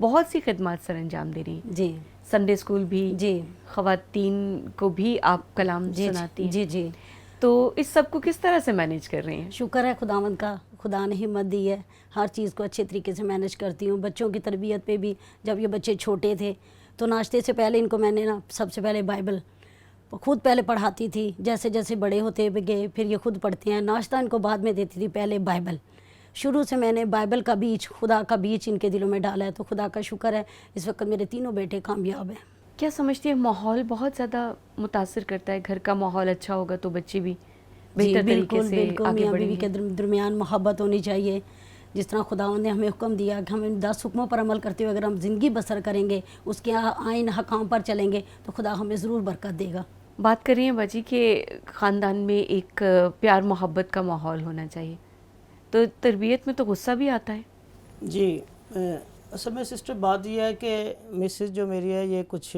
بہت سی خدمات سر انجام دے رہی ہیں. جی سنڈے اسکول بھی, جی خواتین کو بھی آپ کلام جی سناتی ہیں. جی جی تو اس سب کو کس طرح سے مینیج کر رہی ہیں؟ شکر ہے خداوند کا, خدا نے ہمت دی ہے, ہر چیز کو اچھے طریقے سے مینیج کرتی ہوں. بچوں کی تربیت پہ بھی, جب یہ بچے چھوٹے تھے تو ناشتے سے پہلے ان کو میں نے نا سب سے پہلے بائبل خود پہلے پڑھاتی تھی. جیسے جیسے بڑے ہوتے گئے پھر یہ خود پڑھتے ہیں. ناشتہ ان کو بعد میں دیتی تھی, پہلے بائبل. شروع سے میں نے بائبل کا بیج, خدا کا بیج ان کے دلوں میں ڈالا ہے. تو خدا کا شکر ہے اس وقت میرے تینوں بیٹے کامیاب ہیں. کیا سمجھتی ہے ماحول بہت زیادہ متاثر کرتا ہے؟ گھر کا ماحول اچھا ہوگا تو بچے بھی بہتر طریقے سے بالکل آگے میاں بڑھیں بیوی گے. کے درمیان محبت ہونی چاہیے. جس طرح خداوند نے ہمیں حکم دیا کہ ہم ان 10 حکموں پر عمل کرتے ہوئے اگر ہم زندگی بسر کریں گے, اس کے آئین حکام پر چلیں گے, تو خدا ہمیں ضرور برکت دے گا. بات کر رہی ہیں باجی کہ خاندان میں ایک پیار محبت کا ماحول ہونا چاہیے, تو تربیت میں تو غصہ بھی آتا ہے. جی اصل میں سسٹر بات یہ ہے کہ مسز جو میری ہے یہ کچھ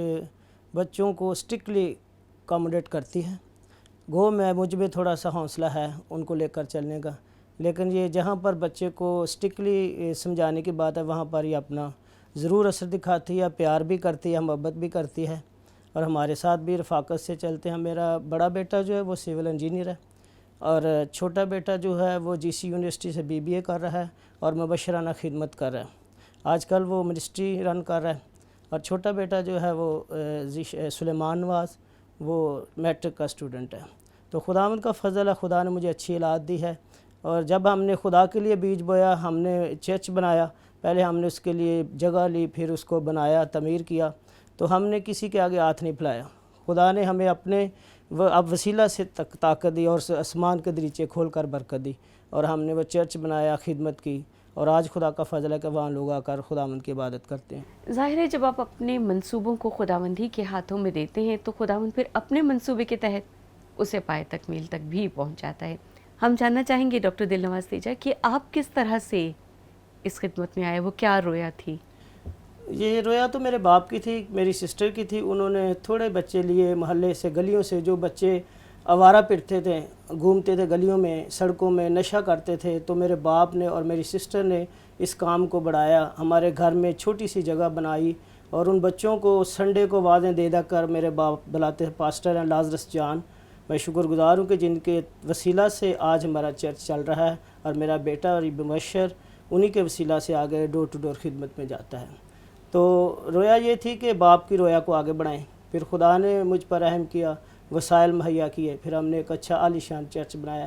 بچوں کو اسٹرکٹلی اکاموڈیٹ کرتی ہے. گو میں مجھ میں تھوڑا سا حوصلہ ہے ان کو لے کر چلنے کا, لیکن یہ جہاں پر بچے کو اسٹرکٹلی سمجھانے کی بات ہے وہاں پر یہ اپنا ضرور اثر دکھاتی ہے, پیار بھی کرتی ہے, محبت بھی کرتی ہے, اور ہمارے ساتھ بھی رفاقت سے چلتے ہیں. میرا بڑا بیٹا جو ہے وہ سول انجینئر ہے, اور چھوٹا بیٹا جو ہے وہ جی سی یونیورسٹی سے BBA کر رہا ہے اور مبشرانہ خدمت کر رہا ہے. آج کل وہ منسٹری رن کر رہا ہے. اور چھوٹا بیٹا جو ہے وہ سلیمان نواز, وہ میٹرک کا اسٹوڈنٹ ہے. تو خداوند کا فضل ہے, خدا نے مجھے اچھی اولاد دی ہے. اور جب ہم نے خدا کے لیے بیج بویا, ہم نے چرچ بنایا, پہلے ہم نے اس کے لیے جگہ لی, پھر اس کو بنایا, تعمیر کیا, تو ہم نے کسی کے آگے ہاتھ نہیں پھیلایا. خدا نے ہمیں اپنے اب وسیلہ سے طاقت دی اور آسمان کے دریچے کھول کر برکت دی, اور ہم نے وہ چرچ بنایا, خدمت کی, اور آج خدا کا فضل ہے کہ وہاں لوگ آ کر خداوند کی عبادت کرتے ہیں. ظاہر ہے جب آپ اپنے منصوبوں کو خداوندی کے ہاتھوں میں دیتے ہیں تو خداوند پھر اپنے منصوبے کے تحت اسے پائے تکمیل تک بھی پہنچاتا ہے. ہم جاننا چاہیں گے ڈاکٹر دل نواز تیجا کہ آپ کس طرح سے اس خدمت میں آئے, وہ کیا رویا تھی؟ یہ رویا تو میرے باپ کی تھی, میری سسٹر کی تھی. انہوں نے تھوڑے بچے لیے محلے سے, گلیوں سے, جو بچے آوارہ پھرتے تھے, گھومتے تھے گلیوں میں, سڑکوں میں نشہ کرتے تھے, تو میرے باپ نے اور میری سسٹر نے اس کام کو بڑھایا. ہمارے گھر میں چھوٹی سی جگہ بنائی, اور ان بچوں کو سنڈے کو وعدیں دے کر میرے باپ بلاتے ہیں. پاسٹر ہیں لازرس جان, میں شکر گزار ہوں کہ جن کے وسیلہ سے آج ہمارا چرچ چل رہا ہے, اور میرا بیٹا اور مبشر انہی کے وسیلہ سے آگے ڈور ٹو ڈور خدمت میں جاتا ہے. تو رویا یہ تھی کہ باپ کی رویا کو آگے بڑھائیں. پھر خدا نے مجھ پر رحم کیا, وسائل مہیا کیے, پھر ہم نے ایک اچھا عالی شان چرچ بنایا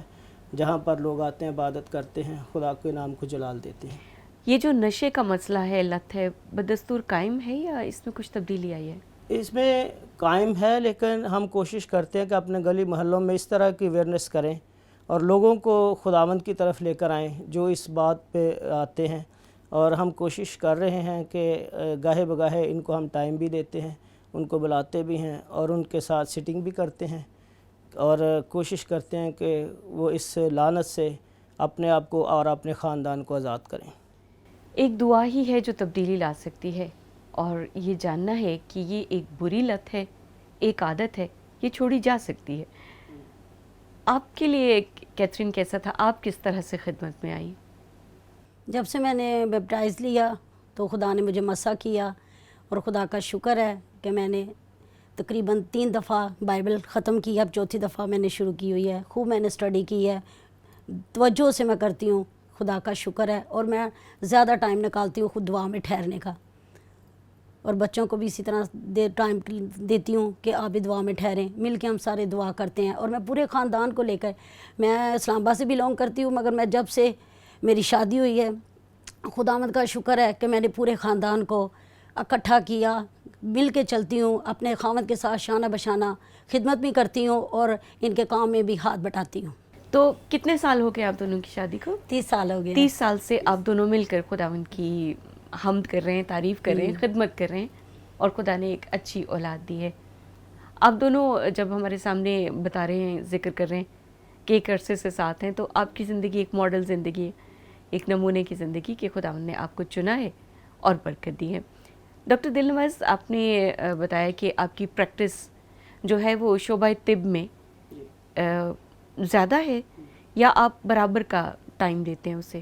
جہاں پر لوگ آتے ہیں, عبادت کرتے ہیں, خدا کے نام کو جلال دیتے ہیں. یہ جو نشے کا مسئلہ ہے, لت ہے, بدستور قائم ہے یا اس میں کچھ تبدیلی آئی ہے؟ اس میں قائم ہے, لیکن ہم کوشش کرتے ہیں کہ اپنے گلی محلوں میں اس طرح کی اویئرنیس کریں اور لوگوں کو خداوند کی طرف لے کر آئیں جو اس بات پہ آتے ہیں. اور ہم کوشش کر رہے ہیں کہ گاہے بگاہے ان کو ہم ٹائم بھی دیتے ہیں, ان کو بلاتے بھی ہیں, اور ان کے ساتھ سٹنگ بھی کرتے ہیں, اور کوشش کرتے ہیں کہ وہ اس لعنت سے اپنے آپ کو اور اپنے خاندان کو آزاد کریں. ایک دعا ہی ہے جو تبدیلی لا سکتی ہے, اور یہ جاننا ہے کہ یہ ایک بری لت ہے, ایک عادت ہے, یہ چھوڑی جا سکتی ہے. آپ کے لیے کیتھرین کیسا تھا؟ آپ کس طرح سے خدمت میں آئی؟ جب سے میں نے بیپٹائز لیا تو خدا نے مجھے مسا کیا, اور خدا کا شکر ہے کہ میں نے تقریباً 3 دفعہ بائبل ختم کی, اب 4تھی دفعہ میں نے شروع کی ہوئی ہے. خوب میں نے اسٹڈی کی ہے, توجہ سے میں کرتی ہوں, خدا کا شکر ہے. اور میں زیادہ ٹائم نکالتی ہوں خود دعا میں ٹھہرنے کا, اور بچوں کو بھی اسی طرح ٹائم دیتی ہوں کہ آپ بھی دعا میں ٹھہریں, مل کے ہم سارے دعا کرتے ہیں. اور میں پورے خاندان کو لے کر, میں اسلام آباد سے بلونگ کرتی ہوں, مگر میں جب سے میری شادی ہوئی ہے خداوند کا شکر ہے کہ میں نے پورے خاندان کو اکٹھا کیا, مل کے چلتی ہوں, اپنے خاوند کے ساتھ شانہ بشانہ خدمت بھی کرتی ہوں, اور ان کے کام میں بھی ہاتھ بٹاتی ہوں. تو کتنے سال ہو گئے آپ دونوں کی شادی کو؟ 30 سال ہو گئے. 30 سال سے آپ دونوں مل کر خداوند کی حمد کر رہے ہیں, تعریف کر رہے ہیں, خدمت کر رہے ہیں, اور خدا نے ایک اچھی اولاد دی ہے. آپ دونوں جب ہمارے سامنے بتا رہے ہیں, ذکر کر رہے ہیں کہ ایک عرصے سے ساتھ ہیں, تو آپ کی زندگی ایک ماڈل زندگی ہے, ایک نمونے کی زندگی کہ خداوند نے آپ کو چنا ہے اور برکت دی ہے. ڈاکٹر دل نواز, آپ نے بتایا کہ آپ کی پریکٹس جو ہے وہ شعبہ طب میں زیادہ ہے, یا آپ برابر کا ٹائم دیتے ہیں اسے؟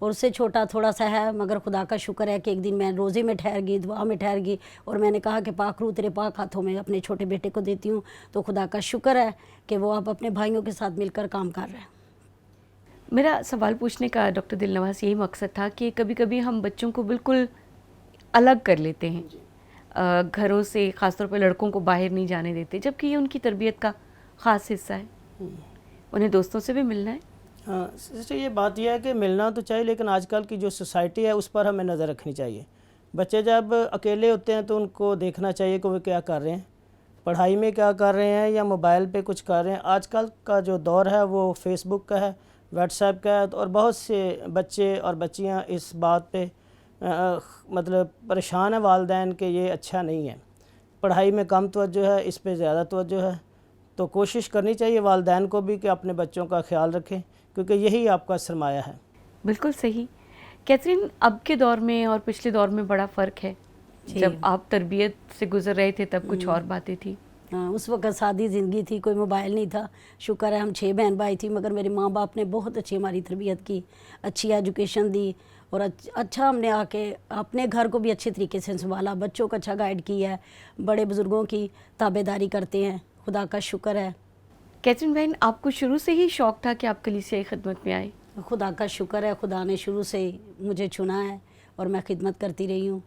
اور اس سے چھوٹا تھوڑا سا ہے، مگر خدا کا شکر ہے کہ ایک دن میں روزے میں ٹھہر گئی، دعا میں ٹھہر گئی، اور میں نے کہا کہ پاک روح تیرے پاک ہاتھوں میں اپنے چھوٹے بیٹے کو دیتی ہوں، تو خدا کا شکر ہے کہ وہ اب اپنے بھائیوں کے ساتھ مل کر کام کر رہے ہیں۔ میرا سوال پوچھنے کا ڈاکٹر دل نواز یہی مقصد تھا کہ کبھی کبھی ہم بچوں کو بالکل الگ کر لیتے ہیں گھروں سے، خاص طور پہ لڑکوں کو باہر نہیں جانے دیتے، جبکہ یہ ان کی تربیت کا خاص حصہ ہے، انہیں دوستوں سے بھی ملنا ہے۔ ہاں سسٹر، یہ بات یہ ہے کہ ملنا تو چاہیے، لیکن آج کل کی جو سوسائٹی ہے اس پر ہمیں نظر رکھنی چاہیے۔ بچے جب اکیلے ہوتے ہیں تو ان کو دیکھنا چاہیے کہ وہ کیا کر رہے ہیں، پڑھائی میں کیا کر رہے ہیں یا موبائل پہ کچھ کر رہے ہیں۔ آج کل کا جو دور ہے وہ فیس بک کا ہے، واٹس ایپ کا ہے، اور بہت سے بچے اور بچیاں اس بات پہ مطلب پریشان ہیں والدین کہ یہ اچھا نہیں ہے، پڑھائی میں کم توجہ ہے، اس پہ زیادہ توجہ ہے۔ تو کوشش کرنی چاہیے والدین کو بھی کہ اپنے بچوں کا خیال رکھیں، کیونکہ یہی آپ کا سرمایہ ہے۔ بالکل صحیح۔ کیتھرین، اب کے دور میں اور پچھلے دور میں بڑا فرق ہے، جب آپ تربیت سے گزر رہے تھے تب کچھ اور باتیں تھیں۔ اس وقت سادی زندگی تھی، کوئی موبائل نہیں تھا، شکر ہے ہم 6 بہن بھائی تھی، مگر میرے ماں باپ نے بہت اچھی ہماری تربیت کی، اچھی ایجوکیشن دی، اور اچھا ہم نے آ کے اپنے گھر کو بھی اچھے طریقے سے سنبھالا، بچوں کو اچھا گائیڈ کیا ہے، بڑے بزرگوں کی تابع داری کرتے ہیں، خدا کا شکر ہے۔ کیتھرین بہن، آپ کو شروع سے ہی شوق تھا کہ آپ کلیسیائی خدمت میں آئے؟ خدا کا شکر ہے، خدا نے شروع سے ہی مجھے چنا ہے اور میں خدمت کرتی رہی ہوں۔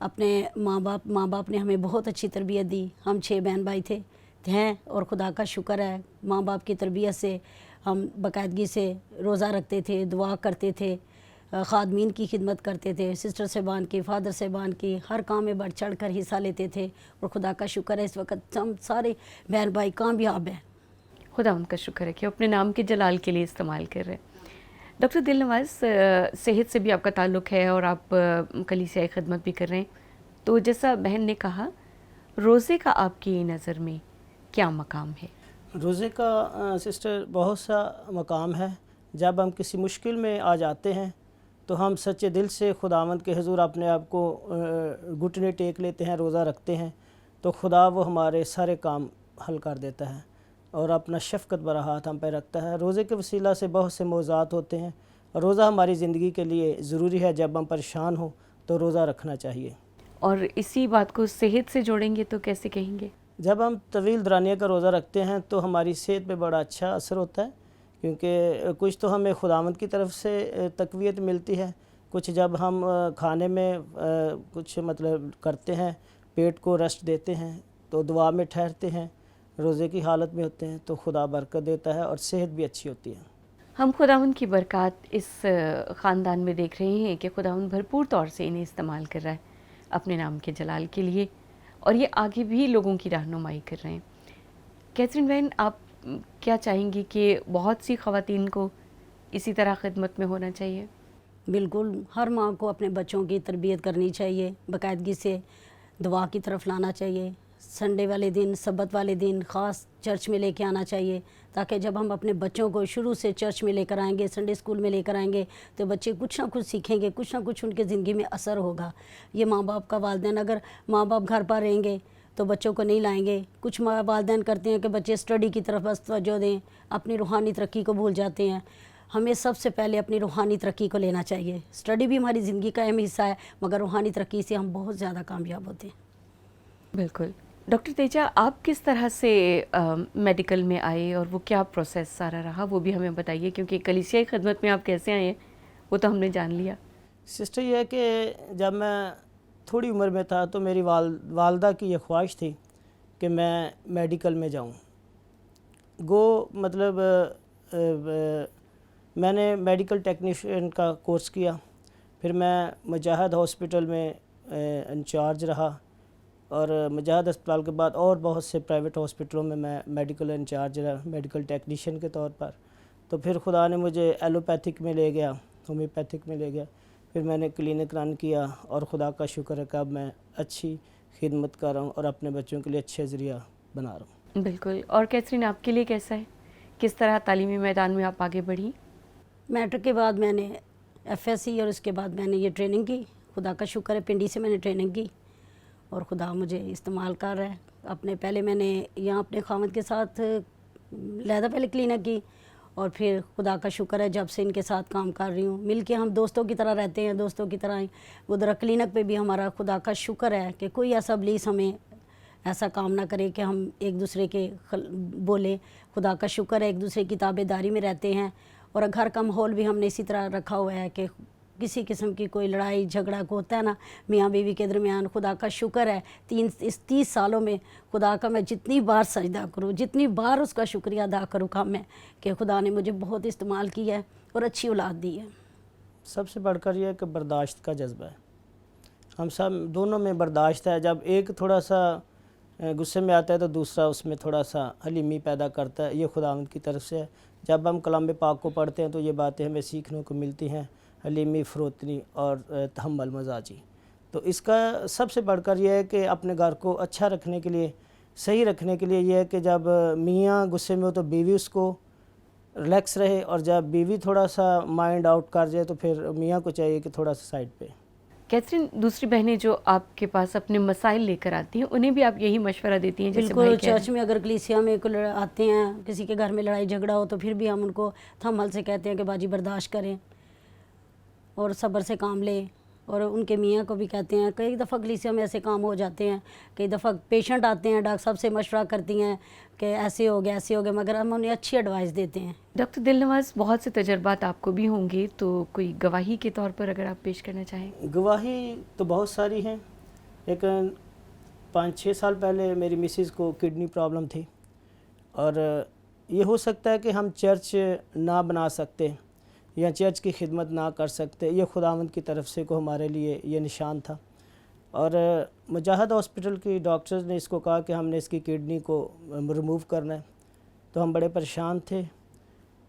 اپنے ماں باپ نے ہمیں بہت اچھی تربیت دی، ہم 6 بہن بھائی ہیں، اور خدا کا شکر ہے ماں باپ کی تربیت سے ہم باقاعدگی سے روزہ رکھتے تھے، دعا کرتے تھے، خادمین کی خدمت کرتے تھے، سسٹر صاحبان کی، فادر صاحبان کی، ہر کام میں بڑھ چڑھ کر حصہ لیتے تھے، اور خدا کا شکر ہے اس وقت ہم سارے بہن بھائی کامیاب ہیں۔ خدا ان کا شکر ہے کہ اپنے نام کے جلال کے لیے استعمال کر رہے ہیں۔ ڈاکٹر دل نواز، صحت سے بھی آپ کا تعلق ہے اور آپ کلیسیائی خدمت بھی کر رہے ہیں، تو جیسا بہن نے کہا، روزے کا آپ کی نظر میں کیا مقام ہے؟ روزے کا سسٹر بہت سا مقام ہے۔ جب ہم کسی مشکل میں آ جاتے ہیں تو ہم سچے دل سے خداوند کے حضور اپنے آپ کو گھٹنے ٹیک لیتے ہیں، روزہ رکھتے ہیں، تو خدا وہ ہمارے سارے کام حل کر دیتا ہے اور اپنا شفقت بھرا ہاتھ ہم پہ رکھتا ہے۔ روزے کے وسیلہ سے بہت سے موضوعات ہوتے ہیں، اور روزہ ہماری زندگی کے لیے ضروری ہے۔ جب ہم پریشان ہوں تو روزہ رکھنا چاہیے۔ اور اسی بات کو صحت سے جوڑیں گے تو کیسے کہیں گے؟ جب ہم طویل دورانیہ کا روزہ رکھتے ہیں تو ہماری صحت پہ بڑا اچھا اثر ہوتا ہے، کیونکہ کچھ تو ہمیں خداوند کی طرف سے تقویت ملتی ہے، کچھ جب ہم کھانے میں کچھ مطلب کرتے ہیں، پیٹ کو ریسٹ دیتے ہیں، تو دعا میں ٹھہرتے ہیں، روزے کی حالت میں ہوتے ہیں، تو خدا برکت دیتا ہے اور صحت بھی اچھی ہوتی ہے۔ ہم خداوند کی برکات اس خاندان میں دیکھ رہے ہیں کہ خداوند بھرپور طور سے انہیں استعمال کر رہا ہے اپنے نام کے جلال کے لیے، اور یہ آگے بھی لوگوں کی رہنمائی کر رہے ہیں۔ کیتھرین بہن، آپ کیا چاہیں گی کہ بہت سی خواتین کو اسی طرح خدمت میں ہونا چاہیے؟ بالکل، ہر ماں کو اپنے بچوں کی تربیت کرنی چاہیے، باقاعدگی سے دعا کی طرف لانا چاہیے، سنڈے والے دن، سبت والے دن خاص چرچ میں لے کے آنا چاہیے، تاکہ جب ہم اپنے بچوں کو شروع سے چرچ میں لے کر آئیں گے، سنڈے اسکول میں لے کر آئیں گے، تو بچے کچھ نہ کچھ سیکھیں گے، کچھ نہ کچھ ان کے زندگی میں اثر ہوگا۔ یہ ماں باپ کا، والدین اگر ماں باپ گھر پر رہیں گے تو بچوں کو نہیں لائیں گے۔ کچھ والدین کرتے ہیں کہ بچے اسٹڈی کی طرف بس توجہ دیں، اپنی روحانی ترقی کو بھول جاتے ہیں۔ ہمیں سب سے پہلے اپنی روحانی ترقی کو لینا چاہیے۔ اسٹڈی بھی ہماری زندگی کا اہم حصہ ہے، مگر روحانی ترقی سے ہم بہت زیادہ کامیاب ہوتے ہیں۔ بالکل۔ ڈاکٹر تیجا، آپ کس طرح سے میڈیکل میں آئے اور وہ کیا پروسیس سارا رہا، وہ بھی ہمیں بتائیے، کیونکہ کلیسیائی خدمت میں آپ کیسے آئے ہیں وہ تو ہم نے جان لیا۔ سسٹر، یہ ہے کہ جب میں تھوڑی عمر میں تھا تو میری والدہ کی یہ خواہش تھی کہ میں میڈیکل میں جاؤں۔ مطلب میں نے میڈیکل ٹیکنیشین کا کورس کیا، پھر میں مجاہد ہاسپٹل میں انچارج رہا، اور مجاہد اسپتال کے بعد اور بہت سے پرائیویٹ ہاسپٹلوں میں میڈیکل انچارج رہا، میڈیکل ٹیکنیشین کے طور پر۔ تو پھر خدا نے مجھے ایلوپیتھک میں لے گیا، ہومیوپیتھک میں لے گیا، پھر میں نے کلینک رن کیا، اور خدا کا شکر ہے کہ اب میں اچھی خدمت کر رہا ہوں اور اپنے بچوں کے لیے اچھے ذریعہ بنا رہا ہوں۔ بالکل۔ اور کیتھرین، آپ کے لیے کیسا ہے؟ کس طرح تعلیمی میدان میں آپ آگے بڑھی؟ میٹرک کے بعد میں نے FSC اور اس کے بعد میں نے یہ ٹریننگ کی۔ خدا کا شکر ہے پنڈی سے میں نے ٹریننگ کی اور خدا مجھے استعمال کر رہا ہے۔ پہلے میں نے یہاں اپنے خاوند کے ساتھ لہذا پہلے کلینک کی، اور پھر خدا کا شکر ہے جب سے ان کے ساتھ کام کر رہی ہوں، مل کے ہم دوستوں کی طرح رہتے ہیں، دوستوں کی طرح ہی ادھر کلینک پہ بھی ہمارا خدا کا شکر ہے کہ کوئی ایسا ابلیس ہمیں ایسا کام نہ کرے کہ ہم ایک دوسرے کے بولیں۔ خدا کا شکر ہے ایک دوسرے کی تابع داری میں رہتے ہیں، اور گھر کا ماحول بھی ہم نے اسی طرح رکھا ہوا ہے کہ کسی قسم کی کوئی لڑائی جھگڑا کو ہوتا ہے نا میاں بیوی کے درمیان، خدا کا شکر ہے اس 30 سالوں میں خدا کا میں جتنی بار سجدہ کروں، جتنی بار اس کا شکریہ ادا کروں کام میں کہ خدا نے مجھے بہت استعمال کیا ہے اور اچھی اولاد دی ہے۔ سب سے بڑھ کر یہ ہے کہ برداشت کا جذبہ ہے، ہم سب دونوں میں برداشت ہے۔ جب ایک تھوڑا سا غصے میں آتا ہے تو دوسرا اس میں تھوڑا سا حلیمی پیدا کرتا ہے، یہ خداوند کی طرف سے ہے۔ جب ہم کلام پاک کو پڑھتے ہیں تو یہ باتیں ہمیں سیکھنے کو ملتی ہیں، حلیمی، فروتنی اور تحمل مزاجی۔ تو اس کا سب سے بڑھ کر یہ ہے کہ اپنے گھر کو اچھا رکھنے کے لیے، صحیح رکھنے کے لیے یہ ہے کہ جب میاں غصے میں ہو تو بیوی اس کو ریلیکس رہے، اور جب بیوی تھوڑا سا مائنڈ آؤٹ کر جائے تو پھر میاں کو چاہیے کہ تھوڑا سا سائڈ پہ۔ کیتھرین، دوسری بہنیں جو آپ کے پاس اپنے مسائل لے کر آتی ہیں انہیں بھی آپ یہی مشورہ دیتی ہیں جیسے بالکل، چرچ میں اگر کلیسیا میں آتے ہیں، کسی کے گھر میں لڑائی جھگڑا ہو تو پھر بھی ہم ان کو تحمل سے کہتے ہیں کہ باجی برداشت کریں اور صبر سے کام لیں، اور ان کے میاں کو بھی کہتے ہیں۔ کئی دفعہ کلیسیا میں ایسے کام ہو جاتے ہیں، کئی دفعہ پیشنٹ آتے ہیں، ڈاکٹر صاحب سے مشورہ کرتی ہیں کہ ایسے ہو گیا ایسے ہو گیا، مگر ہم انہیں اچھی ایڈوائس دیتے ہیں۔ ڈاکٹر دل نواز، بہت سے تجربات آپ کو بھی ہوں گے، تو کوئی گواہی کے طور پر اگر آپ پیش کرنا چاہیں؟ گواہی تو بہت ساری ہیں، لیکن 5-6 سال پہلے میری مسز کو کڈنی پرابلم تھی، اور یہ ہو سکتا ہے کہ ہم چرچ نہ بنا سکتے یا چرچ کی خدمت نہ کر سکتے، یہ خداوند کی طرف سے کو ہمارے لیے یہ نشان تھا۔ اور مجاہد ہاسپٹل کی ڈاکٹرز نے اس کو کہا کہ ہم نے اس کی کڈنی کو ریموو کرنا ہے، تو ہم بڑے پریشان تھے،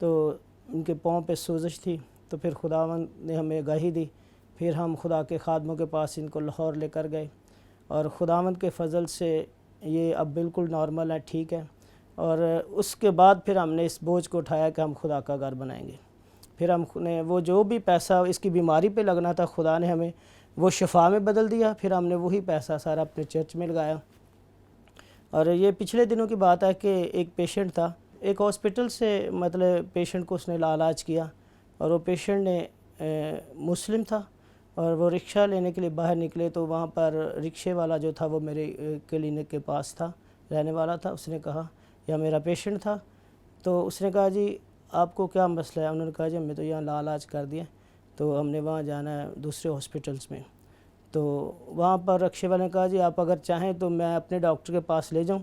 تو ان کے پاؤں پہ سوزش تھی، تو پھر خداوند نے ہمیں آگاہی دی، پھر ہم خدا کے خادموں کے پاس ان کو لاہور لے کر گئے، اور خداوند کے فضل سے یہ اب بالکل نارمل ہے، ٹھیک ہے۔ اور اس کے بعد پھر ہم نے اس بوجھ کو اٹھایا کہ ہم خدا کا گھر بنائیں گے۔ پھر ہم نے وہ جو بھی پیسہ اس کی بیماری پہ لگنا تھا خدا نے ہمیں وہ شفا میں بدل دیا، پھر ہم نے وہی پیسہ سارا اپنے چرچ میں لگایا۔ اور یہ پچھلے دنوں کی بات ہے کہ ایک پیشنٹ تھا، ایک ہاسپٹل سے مطلب پیشنٹ کو اس نے علاج کیا، اور وہ پیشنٹ نے مسلم تھا، اور وہ رکشہ لینے کے لیے باہر نکلے تو وہاں پر رکشے والا جو تھا وہ میرے کلینک کے پاس تھا، رہنے والا تھا۔ اس نے کہا، یا میرا پیشنٹ تھا، تو اس نے کہا جی آپ کو کیا مسئلہ ہے؟ انہوں نے کہا جی ہمیں تو یہاں علاج کر دیا، تو ہم نے وہاں جانا ہے دوسرے ہاسپٹلس میں۔ تو وہاں پر رکشے والے نے کہا جی آپ اگر چاہیں تو میں اپنے ڈاکٹر کے پاس لے جاؤں۔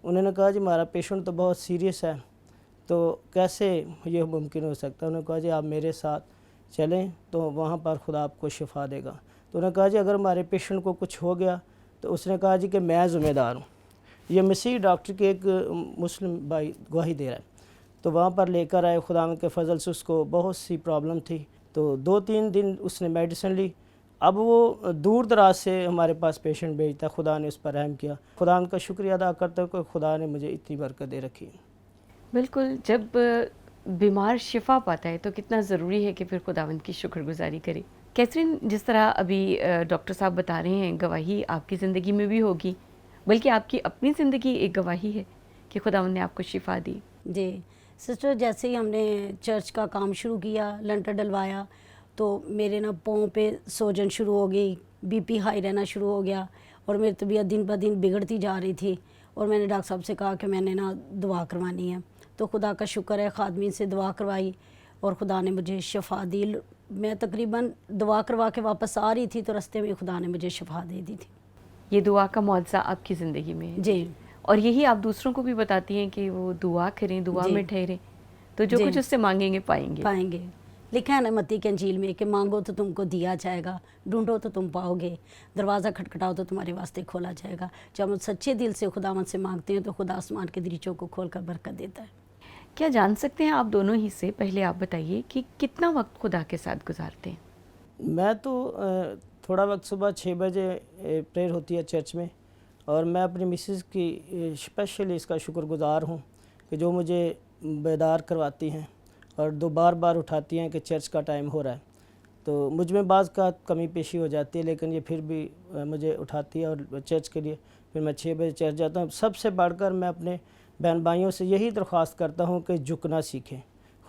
انہوں نے کہا جی ہمارا پیشنٹ تو بہت سیریس ہے، تو کیسے یہ ممکن ہو سکتا ہے؟ انہوں نے کہا جی آپ میرے ساتھ چلیں تو وہاں پر خدا آپ کو شفا دے گا۔ تو انہوں نے کہا جی اگر ہمارے پیشنٹ کو کچھ ہو گیا، تو اس نے کہا جی کہ میں ذمہ دار ہوں۔ یہ مسیح ڈاکٹر کے ایک مسلم بھائی گواہی دے رہا ہے۔ تو وہاں پر لے کر آئے، خدا کے فضل سے اس کو بہت سی پرابلم تھی، تو 2-3 دن اس نے میڈیسن لی۔ اب وہ دور دراز سے ہمارے پاس پیشنٹ بھیجتا، خدا نے اس پر رحم کیا۔ خدا کا شکریہ ادا کرتا ہوں کہ خدا نے مجھے اتنی برکت دے رکھی۔ بالکل، جب بیمار شفا پاتا ہے تو کتنا ضروری ہے کہ پھر خداوند کی شکر گزاری کرے۔ کیتھرین، جس طرح ابھی ڈاکٹر صاحب بتا رہے ہیں، گواہی آپ کی زندگی میں بھی ہوگی، بلکہ آپ کی اپنی زندگی ایک گواہی ہے کہ خداوند نے آپ کو شفا دی۔ جی سسٹر، جیسے ہی ہم نے چرچ کا کام شروع کیا، لنٹر ڈلوایا، تو میرے نا پاؤں پہ سوجن شروع ہو گئی، بی پی ہائی رہنا شروع ہو گیا، اور میری طبیعت دن بہ دن بگڑتی جا رہی تھی، اور میں نے ڈاکٹر صاحب سے کہا کہ میں نے نا دعا کروانی ہے۔ تو خدا کا شکر ہے، خادمین سے دعا کروائی اور خدا نے مجھے شفا دی۔ میں تقریباً دعا کروا کے واپس آ رہی تھی تو رستے میں خدا نے مجھے شفا دے دی تھی۔ یہ دعا کا معجزہ آپ کی زندگی میں ہے جی، اور یہی آپ دوسروں کو بھی بتاتی ہیں کہ وہ دعا کریں، دعا جی، میں ٹھہریں، تو جو جی، کچھ اس سے مانگیں گے پائیں گے۔ لکھا ہے نا متی کے انجیل میں کہ مانگو تو تم کو دیا جائے گا، ڈھونڈو تو تم پاؤ گے، دروازہ کھٹکھٹاؤ تو تمہارے واسطے کھولا جائے گا۔ جب ہم سچے دل سے خداوند سے مانگتے ہیں تو خدا آسمان کے دریچوں کو کھول کر برکت دیتا ہے۔ کیا جان سکتے ہیں آپ دونوں ہی سے، پہلے آپ بتائیے کہ کتنا وقت خدا کے ساتھ گزارتے ہیں؟ میں تو تھوڑا وقت صبح 6 بجے پریئر ہوتی ہے چرچ میں، اور میں اپنی مسز کی اسپیشلی اس کا شکر گزار ہوں کہ جو مجھے بیدار کرواتی ہیں اور بار بار اٹھاتی ہیں کہ چرچ کا ٹائم ہو رہا ہے۔ تو مجھ میں بعض کا کمی پیشی ہو جاتی ہے، لیکن یہ پھر بھی مجھے اٹھاتی ہے اور چرچ کے لیے پھر میں 6 بجے چرچ جاتا ہوں۔ سب سے بڑھ کر میں اپنے بہن بھائیوں سے یہی درخواست کرتا ہوں کہ جھکنا سیکھیں،